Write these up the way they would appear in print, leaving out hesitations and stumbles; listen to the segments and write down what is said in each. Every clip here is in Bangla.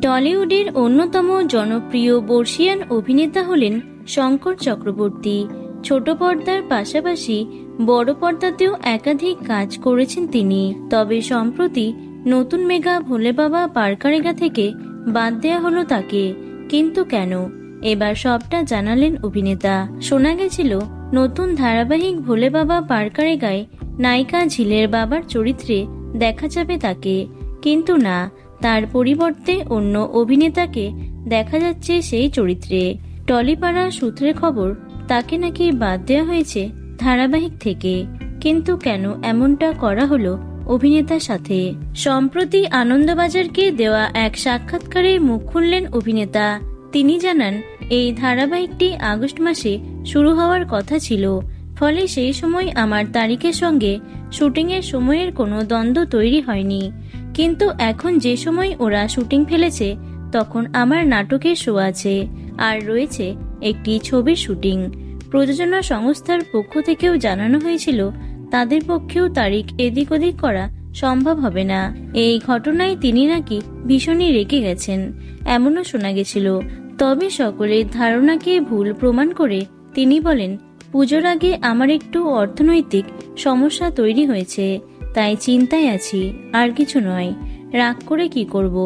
টলিউডের অন্যতম জনপ্রিয় বর্ষীয়ান অভিনেতা হলেন শঙ্কর চক্রবর্তী। ছোট পর্দার পাশাপাশি বড় পর্দাতেও একাধিক কাজ করেছেন তিনি। তবে সম্প্রতি নতুন মেগা ভোলে বাবা পারকারেগা থেকে বাদ দেয়া হলো তাকে। কিন্তু কেন? এবার সবটা জানালেন অভিনেতা। শোনা গেছিল নতুন ধারাবাহিক ভোলে বাবা পারকারেগায় নায়িকা ঝিলের বাবার চরিত্রে দেখা যাবে তাকে, কিন্তু না, তার পরিবর্তে অন্য অভিনেতাকে দেখা যাচ্ছে সেই চরিত্রে। টলিপাড়া সূত্রের খবর, তাকে নাকি বাদ দেওয়া হয়েছে ধারাবাহিক থেকে। কিন্তু কেন এমনটা করা হলো অভিনেতার সাথে? সম্প্রতি আনন্দবাজারকে দেওয়া এক সাক্ষাৎকারে মুখ খুললেন অভিনেতা। তিনি জানান, এই ধারাবাহিকটি আগস্ট মাসে শুরু হওয়ার কথা ছিল, ফলে সেই সময় আমার তারিখের সঙ্গে শুটিংয়ের সময়ের কোনো দ্বন্দ্ব তৈরি হয়নি। কিন্তু এখন যে সময় ওরা শুটিং ফেলেছে তখন আমার নাটকের শো আছে, আর রয়েছে একটি ছবির শুটিং। প্রযোজনা সংস্থার পক্ষ থেকেও জানানো হয়েছিল তাদের পক্ষেও তারিখ এদিক ওদিক করা সম্ভব হবে না। এই ঘটনায় তিনি নাকি ভীষণই রেগে গেছেন, এমনও শোনা গেছিল। তবে সকলের ধারণাকে ভুল প্রমাণ করে তিনি বলেন, পুজোর আগে আমার একটু অর্থনৈতিক সমস্যা তৈরি হয়েছে, তাই চিন্তায় আছি, আর কিছু নয়। রাগ করে কি করব?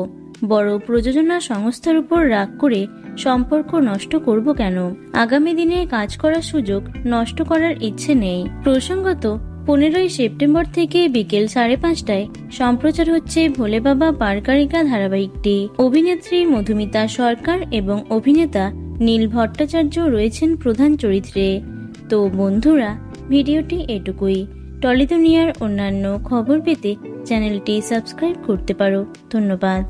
বড় প্রযোজনা সংস্থার উপর রাগ করে সম্পর্ক নষ্ট করব কেন? আগামী দিনে কাজ করার সুযোগ নষ্ট করার ইচ্ছে নেই। প্রসঙ্গত, 15ই সেপ্টেম্বর থেকে বিকেল 5:30টায় সম্প্রচার হচ্ছে ভোলে বাবা পারকারেগা ধারাবাহিকটি। অভিনেত্রী মধুমিতা সরকার এবং অভিনেতা নীল ভট্টাচার্য রয়েছেন প্রধান চরিত্রে। তো বন্ধুরা, ভিডিওটি এটুকুই। টলি দুনিয়ার অন্যান্য খবর পেতে চ্যানেলটি সাবস্ক্রাইব করতে পারো। ধন্যবাদ।